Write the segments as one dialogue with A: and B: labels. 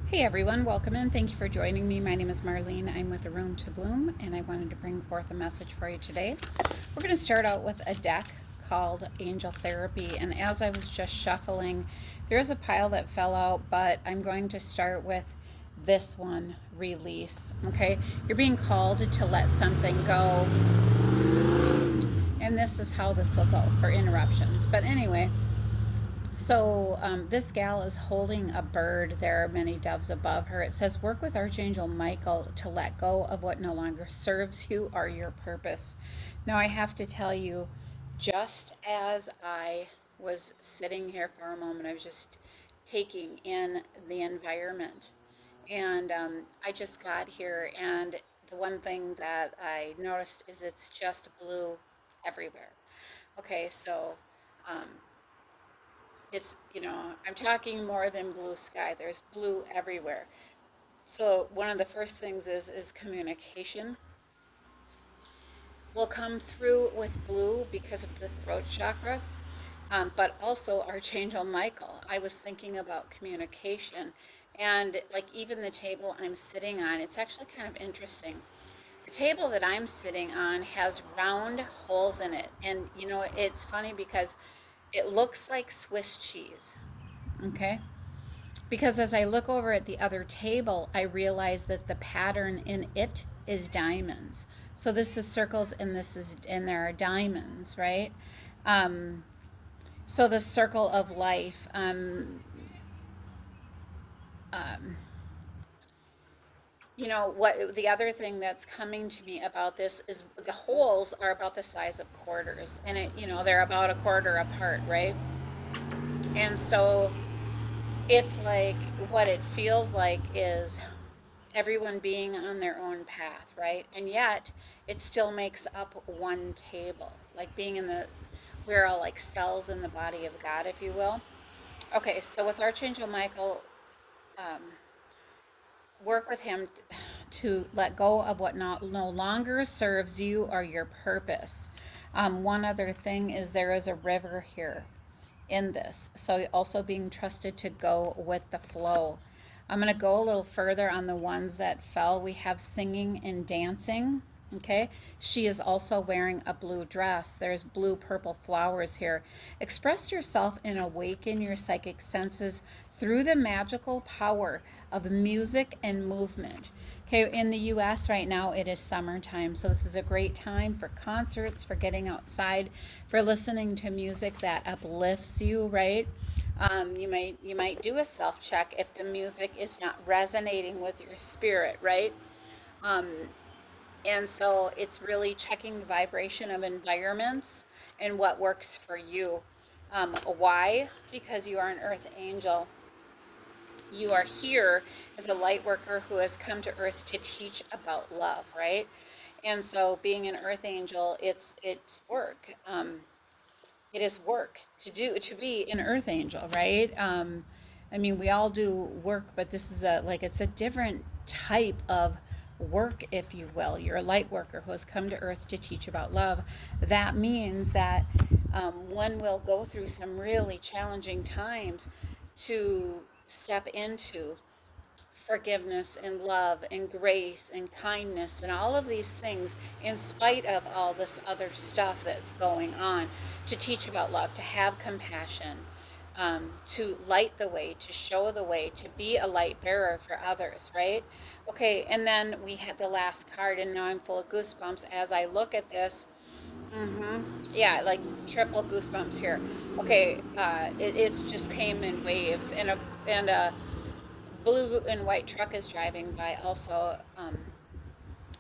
A: Hey everyone, welcome in. Thank you for joining me. My name is Marlene. I'm with A Room to Bloom, and I wanted to bring forth a message for you today. We're going to start out with a deck called Angel Therapy, and as I was just shuffling, there's a pile that fell out, but I'm going to start with this one, Release. Okay, you're being called to let something go, and this is how this will go for interruptions. But anyway, this gal is holding a bird. There are many doves above her. It says, work with Archangel Michael to let go of what no longer serves you or your purpose. Now, I have to tell you, just as I was sitting here for a moment, I was just taking in the environment. And I just got here, and the one thing that I noticed is it's just blue everywhere. Okay, so um, I'm talking more than blue sky. There's blue everywhere. So one of the first things is communication will come through with blue because of the throat chakra. But also Archangel Michael. I was thinking about communication, and like even the table I'm sitting on, it's actually kind of interesting. The table that I'm sitting on has round holes in it, and it's funny because it looks like Swiss cheese. Okay. Because as I look over at the other table, I realize that the pattern in it is diamonds. So this is circles and there are diamonds, right? Um, so the circle of life. Um, what the other thing that's coming to me about this is the holes are about the size of quarters, and they're about a quarter apart, right? And so it's like what it feels like is everyone being on their own path, right? And yet it still makes up one table, like being we're all like cells in the body of God, if you will. Okay, so with Archangel Michael, um, work with him to let go of what no longer serves you or your purpose. One other thing is there is a river here in this. So also being trusted to go with the flow. I'm going to go a little further on the ones that fell. We have singing and dancing. Okay. She is also wearing a blue dress. There's blue purple flowers here. Express yourself and awaken your psychic senses through the magical power of music and movement. Okay, in the US right now it is summertime, so this is a great time for concerts, for getting outside, for listening to music that uplifts you, right? You might do a self check if the music is not resonating with your spirit, right? Um, and so it's really checking the vibration of environments and what works for you. Why? Because you are an earth angel. You are here as a light worker who has come to earth to teach about love, right? And so being an earth angel, it's work. It is work to be an earth angel, right? I mean, we all do work, but this is it's a different type of work, if you will. You're a light worker who has come to earth to teach about love. That means that one will go through some really challenging times to step into forgiveness and love and grace and kindness and all of these things in spite of all this other stuff that's going on, to teach about love, to have compassion, to light the way, to show the way, to be a light bearer for others, right? Okay, and then we had the last card, and now I'm full of goosebumps as I look at this. Yeah, like triple goosebumps here. Okay, it's just came in waves, and a blue and white truck is driving by also.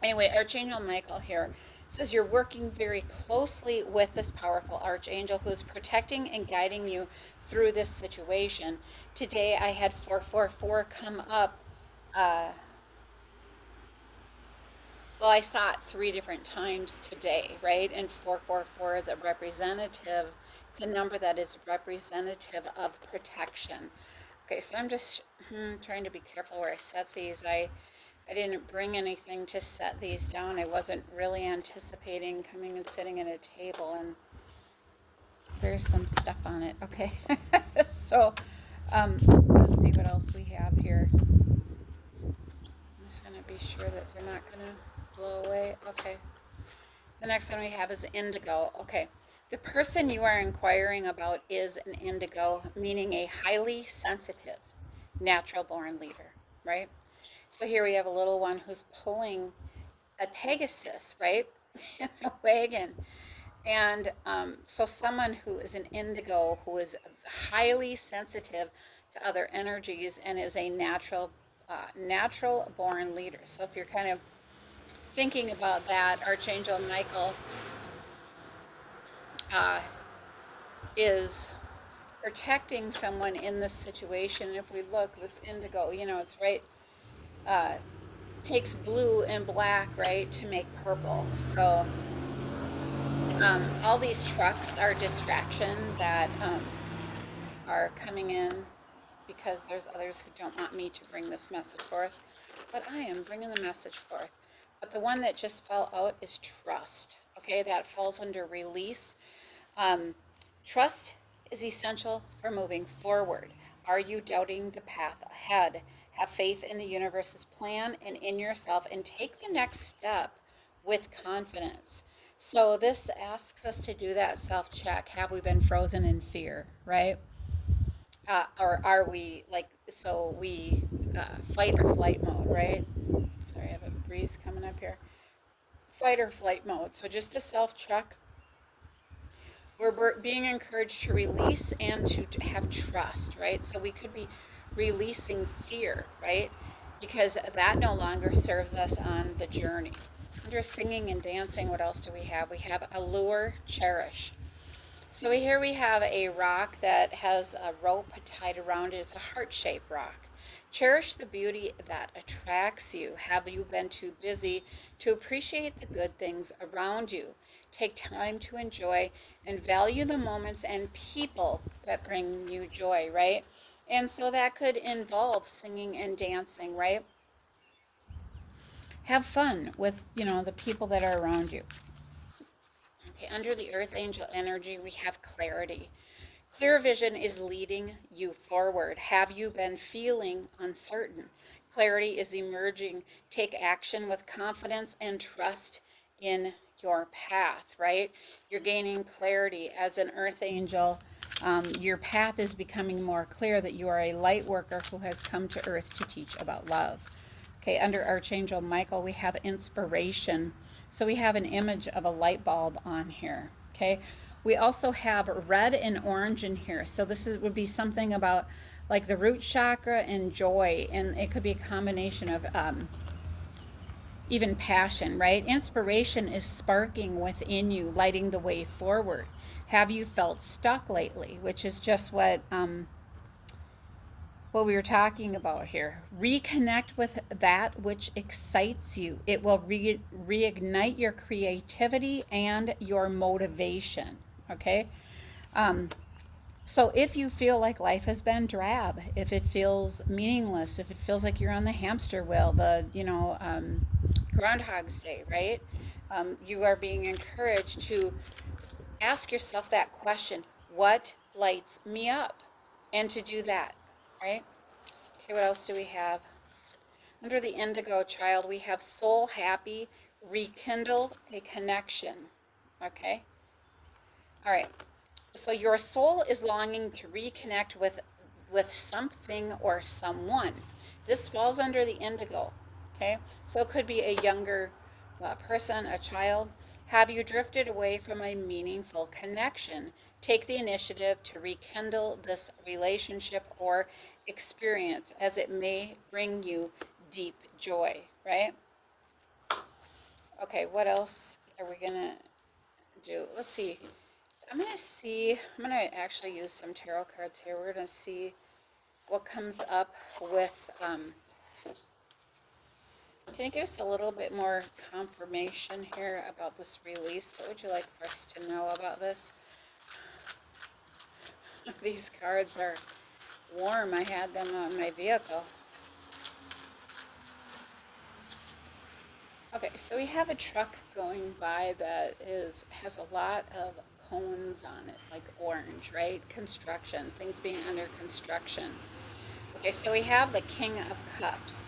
A: Anyway, Archangel Michael here says you're working very closely with this powerful archangel who is protecting and guiding you through this situation. Today I had 444 come up. Uh, well, I saw it three different times today, right? And 444 is a representative. It's a number that is representative of protection. Okay, so I'm just trying to be careful where I set these. I didn't bring anything to set these down. I wasn't really anticipating coming and sitting at a table, and there's some stuff on it. Okay, so let's see what else we have here. be sure that they're not going to blow away. Okay. The next one we have is indigo. Okay. The person you are inquiring about is an indigo, meaning a highly sensitive, natural born leader, right? So here we have a little one who's pulling a Pegasus, right? In a wagon. And so someone who is an indigo, who is highly sensitive to other energies and is a natural born leader. So if you're kind of thinking about that, Archangel Michael uh, is protecting someone in this situation. If we look, this indigo, it's right, uh, takes blue and black, right, to make purple. So all these trucks are distraction that are coming in because there's others who don't want me to bring this message forth, but I am bringing the message forth. But the one that just fell out is trust. Okay, that falls under release. Trust is essential for moving forward. Are you doubting the path ahead? Have faith in the universe's plan and in yourself, and take the next step with confidence. So this asks us to do that self-check. Have we been frozen in fear, right? Or are we fight or flight mode, right? Sorry, I have a breeze coming up here. Fight or flight mode. So just a self-check. We're being encouraged to release and to have trust, right? So we could be releasing fear, right? Because that no longer serves us on the journey. Under singing and dancing, what else do we have? We have allure, cherish. So here we have a rock that has a rope tied around it. It's a heart-shaped rock. Cherish the beauty that attracts you. Have you been too busy to appreciate the good things around you? Take time to enjoy and value the moments and people that bring you joy, right? And so that could involve singing and dancing, right? Have fun with, the people that are around you. Okay, under the earth angel energy, we have clarity. Clear vision is leading you forward. Have you been feeling uncertain? Clarity is emerging. Take action with confidence and trust in your path, right? You're gaining clarity as an earth angel. Your path is becoming more clear that you are a light worker who has come to earth to teach about love. Okay, under Archangel Michael, we have inspiration. So we have an image of a light bulb on here, okay? We also have red and orange in here. So this would be something about like the root chakra and joy, and it could be a combination of even passion, right? Inspiration is sparking within you, lighting the way forward. Have you felt stuck lately? Which is just what we were talking about here. Reconnect with that which excites you. It will reignite your creativity and your motivation. Okay? So if you feel like life has been drab, if it feels meaningless, if it feels like you're on the hamster wheel, Groundhog's Day, right? You are being encouraged to ask yourself that question, what lights me up? And to do that, right? Okay, what else do we have? Under the indigo child, we have soul happy, rekindle a connection. Okay? All right. So your soul is longing to reconnect with something or someone. This falls under the indigo. Okay? So it could be a younger person, a child. Have you drifted away from a meaningful connection? Take the initiative to rekindle this relationship or experience, as it may bring you deep joy, right? Okay, what else are we gonna do? Let's see. I'm gonna actually use some tarot cards here. We're gonna see what comes up with, can you give us a little bit more confirmation here about this release? What would you like for us to know about this? These cards are warm. I had them on my vehicle. Okay, so we have a truck going by that has a lot of cones on it, like orange, right? Construction, things being under construction. Okay, so we have the King of Cups.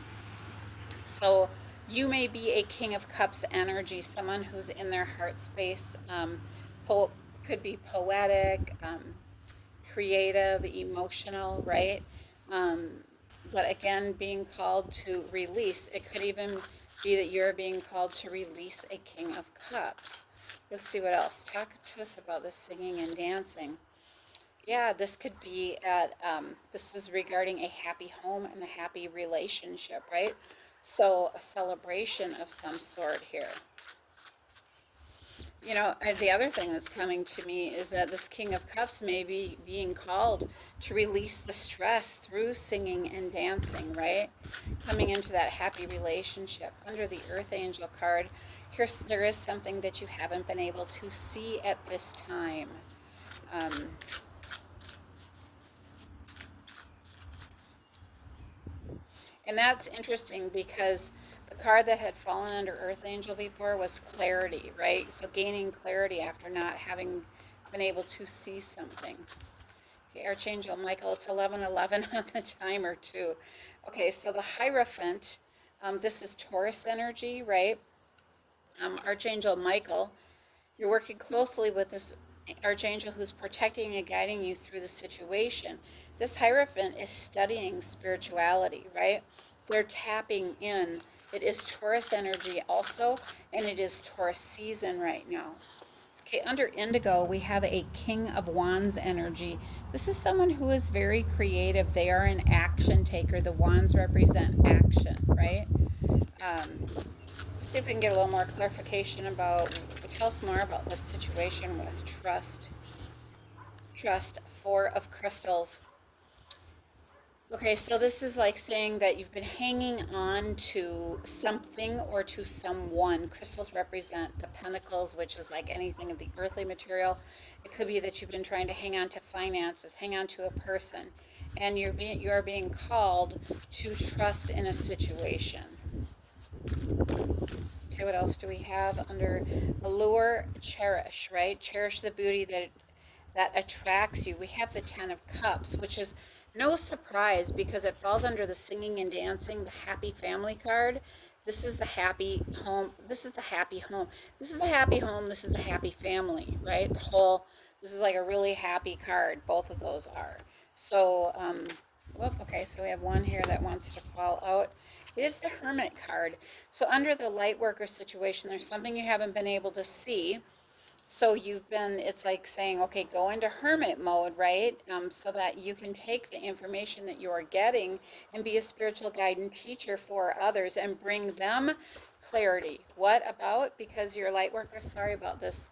A: So You may be a King of Cups energy, someone who's in their heart space. Po- could be poetic, creative, emotional, right? Um, but again, being called to release. It could even be that you're being called to release a King of Cups. Let's see what else. Talk to us about this singing and dancing. Yeah, this could be this is regarding a happy home and a happy relationship, right? So a celebration of some sort here. You know, the other thing that's coming to me is that this King of Cups may be being called to release the stress through singing and dancing, right? Coming into that happy relationship. Under the Earth Angel card, there is something that you haven't been able to see at this time. Um, And that's interesting because the card that had fallen under Earth Angel before was clarity, right? So gaining clarity after not having been able to see something. Okay, Archangel Michael, it's 11:11 on the timer too. Okay, so the Hierophant, this is Taurus energy, right? Archangel Michael, you're working closely with this archangel who's protecting and guiding you through the situation. This Hierophant is studying spirituality, right? They're tapping in. It is Taurus energy also, and it is Taurus season right now. Okay, under Indigo, we have a King of Wands energy. This is someone who is very creative. They are an action taker. The wands represent action, right? Um, See if we can get a little more clarification about, tell us more about this situation with trust. Trust, Four of Crystals. Okay, so this is like saying that you've been hanging on to something or to someone. Crystals represent the pentacles, which is like anything of the earthly material. It could be that you've been trying to hang on to finances, hang on to a person, and you are being called to trust in a situation. Okay, what else do we have under allure? Cherish, right? Cherish the beauty that attracts you. We have the Ten of Cups, which is no surprise because it falls under the singing and dancing, the happy family card. This is the happy home. This is the happy home. This is the happy home. This is the happy family, right? This is like a really happy card. Both of those are. So, okay, so we have one here that wants to fall out. It is the Hermit card. So under the light worker situation, there's something you haven't been able to see. So it's like saying, okay, go into hermit mode, right? So that you can take the information that you are getting and be a spiritual guide and teacher for others and bring them clarity. What about? Because you're a light worker, sorry about this,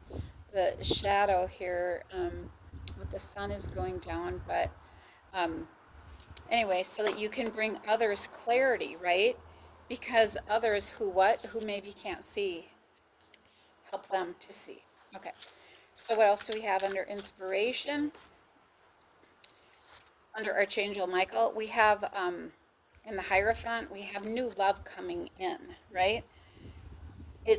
A: the shadow here with the sun is going down, but um, anyway, so that you can bring others clarity, right? Because others who maybe can't see, help them to see. Okay. So what else do we have under inspiration? Under Archangel Michael, we have in the Hierophant, we have new love coming in, right?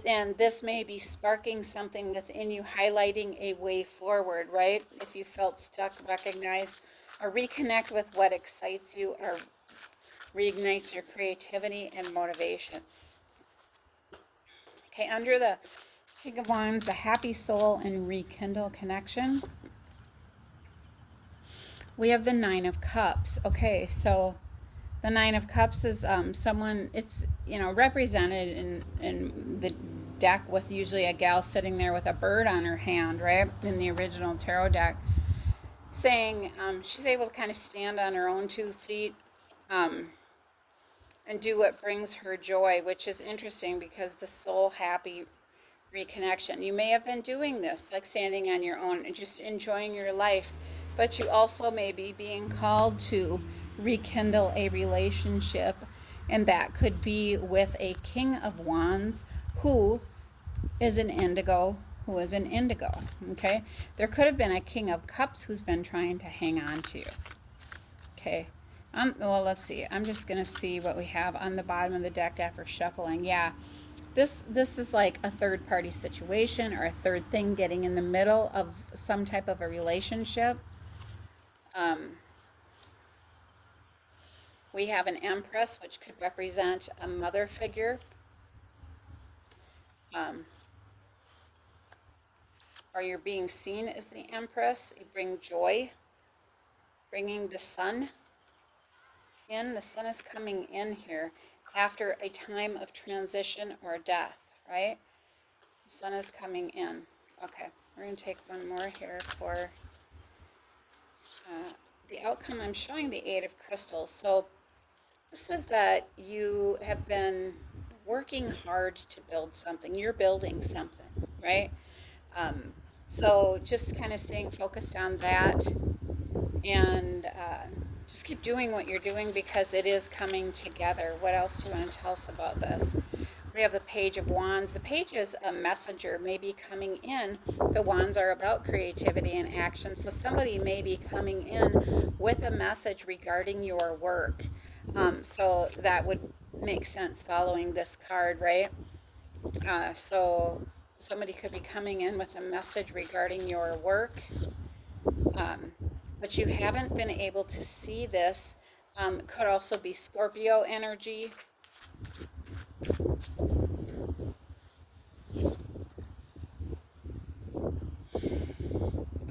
A: And this may be sparking something within you, highlighting a way forward, right? If you felt stuck, recognize or reconnect with what excites you or reignites your creativity and motivation. Okay, under the King of Wands, the happy soul and rekindle connection. We have the Nine of Cups. Okay, so the Nine of Cups is someone, it's, represented in the deck with usually a gal sitting there with a bird on her hand, right? In the original tarot deck, saying she's able to kind of stand on her own 2 feet and do what brings her joy, which is interesting because the soul happy reconnection. You may have been doing this, like standing on your own and just enjoying your life, but you also may be being called to rekindle a relationship, and that could be with a King of Wands who is an indigo. Okay, there could have been a King of Cups who's been trying to hang on to you. Okay, well, let's see. I'm just gonna see what we have on the bottom of the deck after shuffling. Yeah, this is like a third party situation or a third thing getting in the middle of some type of a relationship. We have an Empress, which could represent a mother figure. um, or you're being seen as the Empress. You bring joy, bringing the sun in. The sun is coming in here after a time of transition or death, right? The sun is coming in. Okay, we're going to take one more here for the outcome. I'm showing the Eight of Crystals. So this says that you have been working hard to build something. You're building something, right? So just kind of staying focused on that, and just keep doing what you're doing because it is coming together. What else do you want to tell us about this? We have the Page of Wands. The page is a messenger maybe coming in. The wands are about creativity and action. So somebody may be coming in with a message regarding your work. So that would make sense following this card, right? So somebody could be coming in with a message regarding your work, but you haven't been able to see this. Could also be Scorpio energy.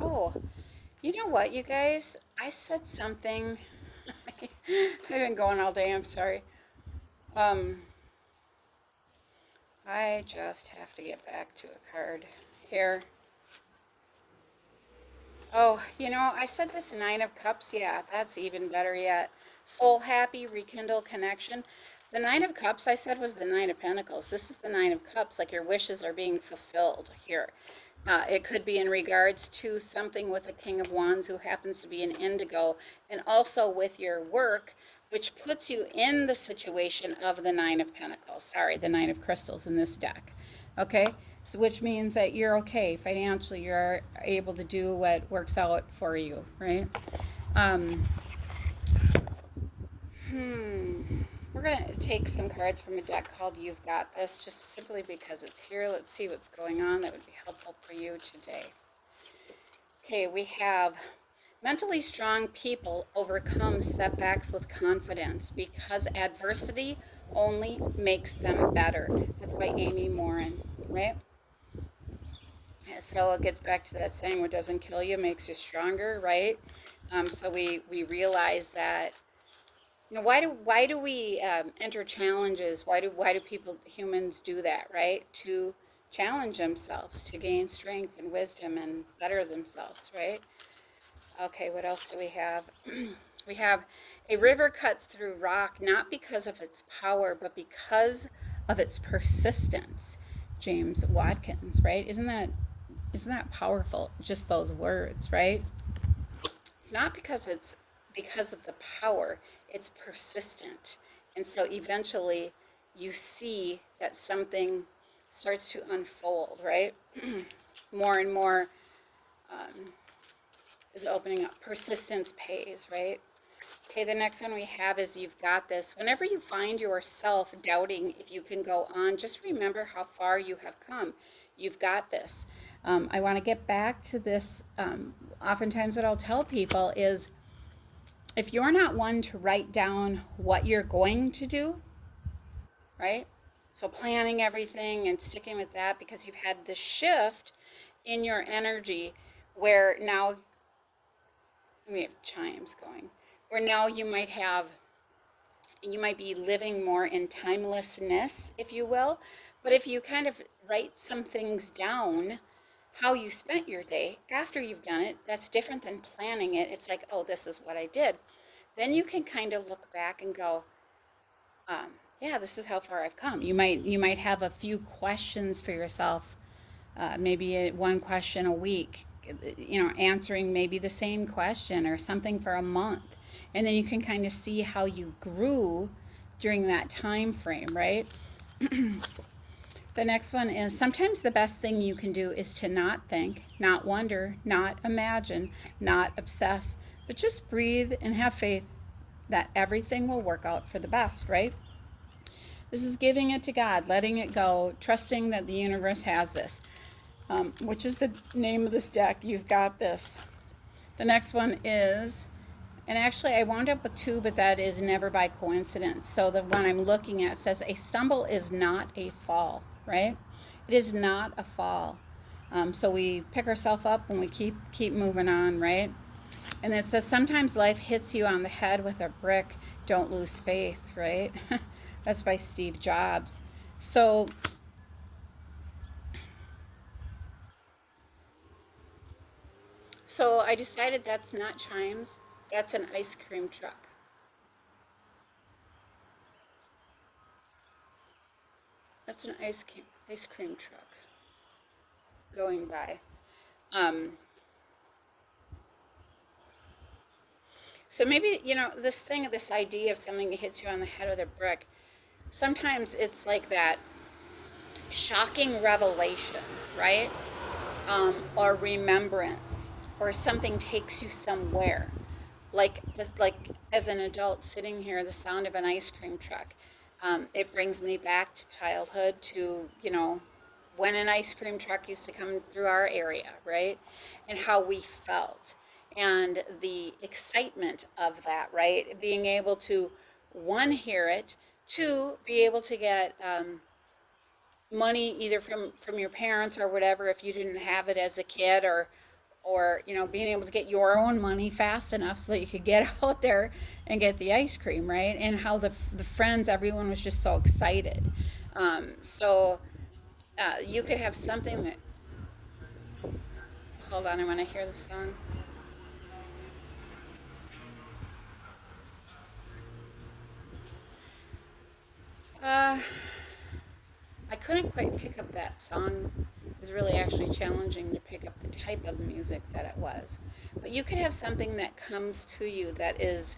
A: Oh, you know what, you guys? I said something. I've been going all day, I'm sorry. I just have to get back to a card here. Oh, you know, I said this Nine of Cups. Yeah, that's even better yet. Soul happy, rekindle connection. The Nine of Cups, I said, was the Nine of Pentacles. This is the Nine of Cups, like your wishes are being fulfilled here. It could be in regards to something with the King of Wands, who happens to be an indigo, and also with your work, which puts you in the situation of the Nine of Pentacles. Sorry, the Nine of Crystals in this deck. Okay, so which means that you're okay financially. You're able to do what works out for you, right? We're going to take some cards from a deck called You've Got This, just simply because it's here. Let's see what's going on that would be helpful for you today. Okay, we have mentally strong people overcome setbacks with confidence because adversity only makes them better. That's by Amy Morin, right? So it gets back to that saying, what doesn't kill you makes you stronger, right? So we realize that, you know, why do we enter challenges? Why do humans do that, right? To challenge themselves, to gain strength and wisdom and better themselves, right? Okay, what else do we have? We have a river cuts through rock not because of its power, but because of its persistence. James Watkins, right? Isn't that powerful? Just those words, right? It's not because of the power, it's persistent. And so eventually you see that something starts to unfold, right? More and more is opening up. Persistence pays, right? Okay, the next one we have is You've Got This. Whenever you find yourself doubting if you can go on, just remember how far you have come. You've got this. I want to get back to this. Oftentimes what I'll tell people is, if you're not one to write down what you're going to do, right? So planning everything and sticking with that, because you've had this shift in your energy where now, we have chimes going, where now you might be living more in timelessness, if you will. But if you kind of write some things down, how you spent your day after you've done it, that's different than planning it. It's like, oh, this is what I did. Then you can kind of look back and go, yeah, this is how far I've come. You might have a few questions for yourself, maybe one question a week, you know, answering maybe the same question or something for a month. And then you can kind of see how you grew during that time frame, right? The next one is, sometimes the best thing you can do is to not think, not wonder, not imagine, not obsess, but just breathe and have faith that everything will work out for the best, right? This is giving it to God, letting it go, trusting that the universe has this, which is the name of this deck. You've Got This. The next one is, and actually I wound up with two, but that is never by coincidence. So the one I'm looking at says, a stumble is not a fall. right? It is not a fall. So we pick ourselves up and we keep moving on, right? And it says sometimes life hits you on the head with a brick. Don't lose faith, right? That's by Steve Jobs. So I decided that's not chimes. That's an ice cream truck. That's an ice cream truck going by. Um, so maybe this idea of something that hits you on the head with a brick. Sometimes it's like that shocking revelation, right? Or remembrance, or something takes you somewhere. Like this, like as an adult sitting here, the sound of an ice cream truck, it brings me back to childhood, to when an ice cream truck used to come through our area, right? And how we felt, and the excitement of that, right? Being able to, one, hear it, two, be able to get money either from your parents or whatever if you didn't have it as a kid, or being able to get your own money fast enough so that you could get out there and get the ice cream, right? And how the friends, everyone was just so excited. So you could have something that, hold on, I want to hear the song. uh I couldn't quite pick up that song. It was really actually challenging to pick up the type of music that it was. But you could have something that comes to you that is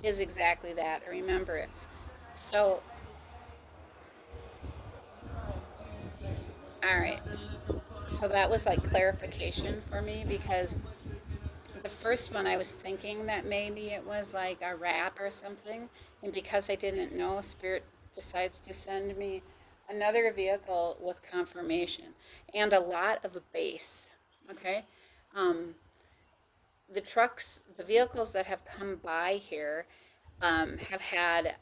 A: exactly that, a remembrance. So, all right. So that was like clarification for me, because the first one I was thinking that maybe it was like a rap or something, and because I didn't know, Spirit decides to send me another vehicle with confirmation and a lot of bass. Okay, um, the vehicles that have come by here have had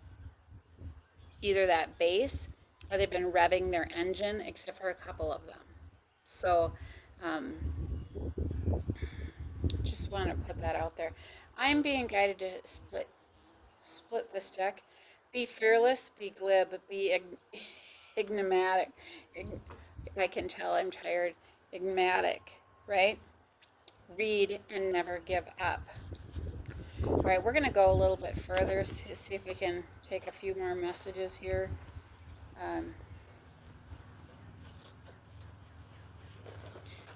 A: either that bass, or they've been revving their engine, except for a couple of them. So, um, just want to put that out there. I'm being guided to split this deck. Be fearless, be glib, be enigmatic. I can tell I'm tired. Enigmatic, right? Read and never give up. All right, we're going to go a little bit further, see if we can take a few more messages here. Um,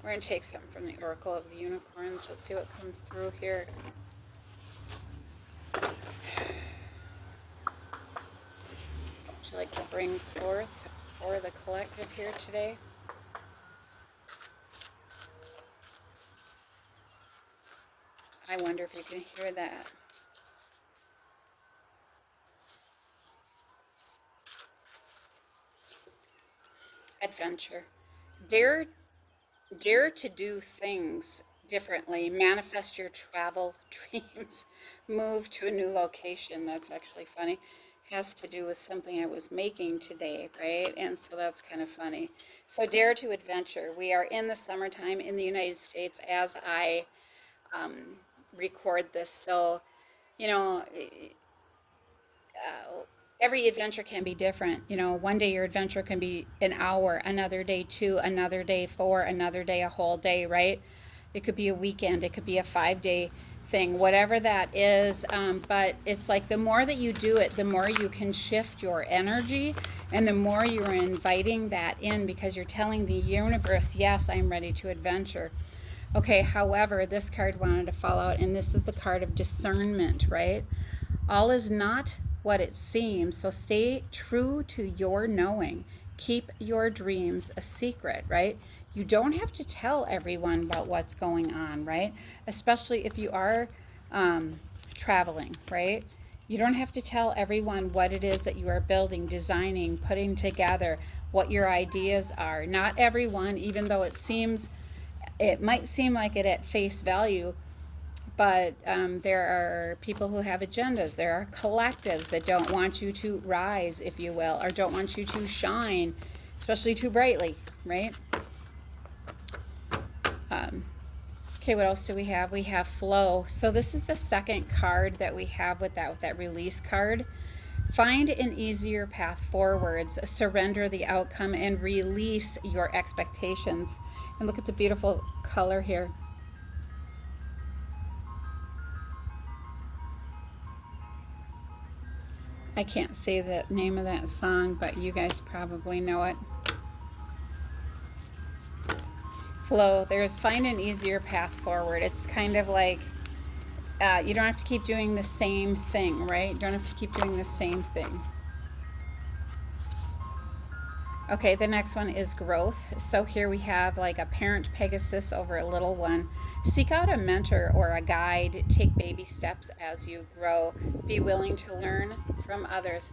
A: we're going to take something from the Oracle of the Unicorns. Let's see what comes through here. Would you like to bring forth for the collective here today? I wonder if you can hear that. Adventure. Dare to do things differently. Manifest your travel dreams. Move to a new location. That's actually funny. Has to do with something I was making today, right? And so that's kind of funny. So dare to adventure. We are in the summertime in the United States as I record this. So, you know, every adventure can be different. One day your adventure can be an hour, another day 2, another day 4, another day a whole day, right? It could be a weekend, it could be a 5-day thing, whatever that is. But it's like the more that you do it, the more you can shift your energy, and the more you're inviting that in, because you're telling the universe, yes, I'm ready to adventure. Okay, however, this card wanted to fall out, and this is the card of discernment, right? All is not what it seems, so stay true to your knowing. Keep your dreams a secret, right? You don't have to tell everyone about what's going on, right? Especially if you are traveling, right? You don't have to tell everyone what it is that you are building, designing, putting together, what your ideas are. Not everyone, even though it might seem like it at face value, but there are people who have agendas. There are collectives that don't want you to rise, if you will, or don't want you to shine, especially too brightly, right? Okay, what else do we have? We have flow. So this is the second card that we have with that release card. Find an easier path forwards, surrender the outcome, and release your expectations. And look at the beautiful color here. I can't say the name of that song, but you guys probably know it. Flow. There's find an easier path forward. It's kind of like you don't have to keep doing the same thing, right? You don't have to keep doing the same thing. Okay, the next one is growth. So here we have like a parent Pegasus over a little one. Seek out a mentor or a guide. Take baby steps as you grow. Be willing to learn from others.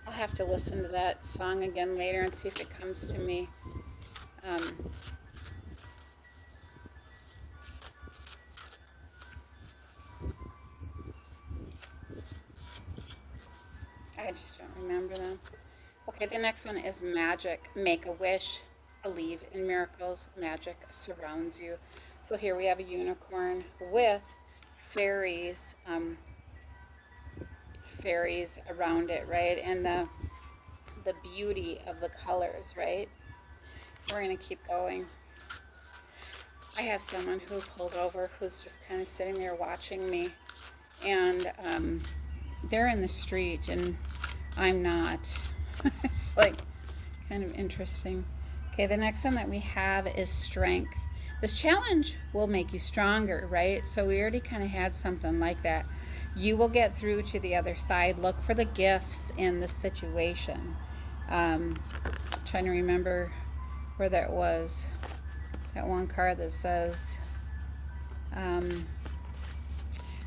A: I'll have to listen to that song again later and see if it comes to me. I just don't remember them. Okay, the next one is magic. Make a wish. Believe in miracles. Magic surrounds you. So here we have a unicorn with fairies, fairies around it, right? And the beauty of the colors, right? We're gonna keep going. I have someone who pulled over who's just kind of sitting there watching me, and they're in the street and I'm not. It's like kind of interesting. Okay, the next one that we have is strength. This challenge will make you stronger, right? So we already kind of had something like that. You will get through to the other side. Look for the gifts in the situation. Trying to remember where that was. That one card that says,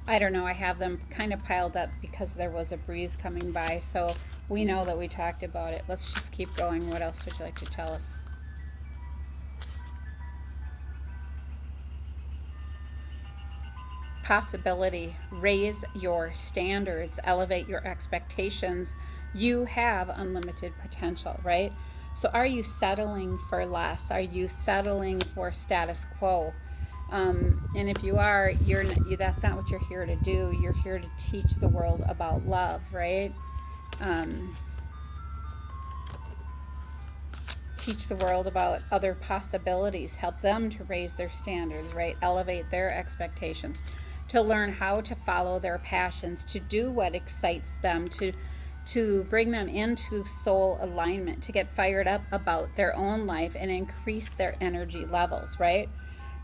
A: I don't know, I have them kind of piled up because there was a breeze coming by, so we know that we talked about it. Let's just keep going. What else would you like to tell us? Possibility. Raise your standards, elevate your expectations. You have unlimited potential, right? So are you settling for less? Are you settling for status quo? And if you are, that's not what you're here to do. You're here to teach the world about love, right? Teach the world about other possibilities, help them to raise their standards, right? Elevate their expectations, to learn how to follow their passions, to do what excites them, to bring them into soul alignment, to get fired up about their own life and increase their energy levels, right?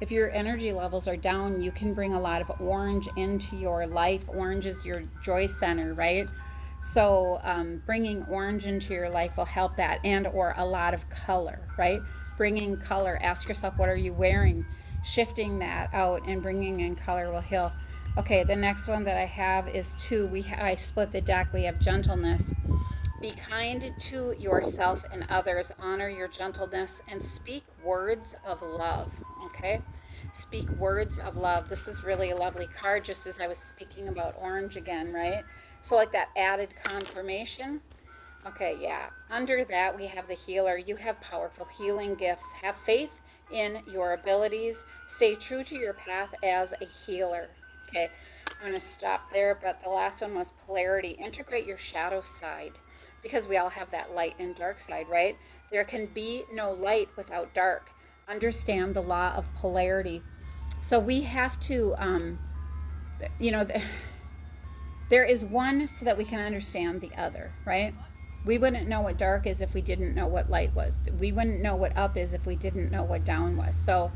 A: If your energy levels are down, you can bring a lot of orange into your life. Orange is your joy center, right? So bringing orange into your life will help that, and or a lot of color, right? Bringing color. Ask yourself, what are you wearing? Shifting that out and bringing in color will heal. Okay, the next one that I have is 2. I split the deck. We have gentleness. Be kind to yourself and others. Honor your gentleness and speak words of love. Okay? Speak words of love. This is really a lovely card, just as I was speaking about orange again, right? So like that added confirmation. Okay, yeah. Under that, we have the healer. You have powerful healing gifts. Have faith in your abilities. Stay true to your path as a healer. Okay, I'm going to stop there, but the last one was polarity. Integrate your shadow side, because we all have that light and dark side, right? There can be no light without dark. Understand the law of polarity. So we have to, there is one so that we can understand the other, right? We wouldn't know what dark is if we didn't know what light was. We wouldn't know what up is if we didn't know what down was. So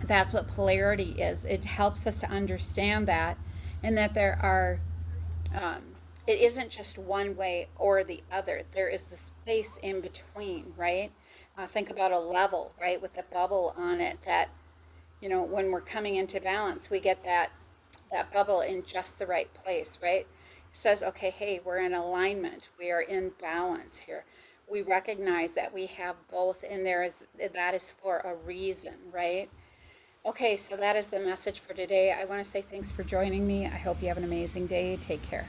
A: that's what polarity is. It helps us to understand that, and that there are, it isn't just one way or the other. There is the space in between, right? Think about a level, right, with a bubble on it that, when we're coming into balance, we get that bubble in just the right place, right? It says, okay, hey, we're in alignment. We are in balance here. We recognize that we have both, and that is for a reason, right? Okay, so that is the message for today. I want to say thanks for joining me. I hope you have an amazing day. Take care.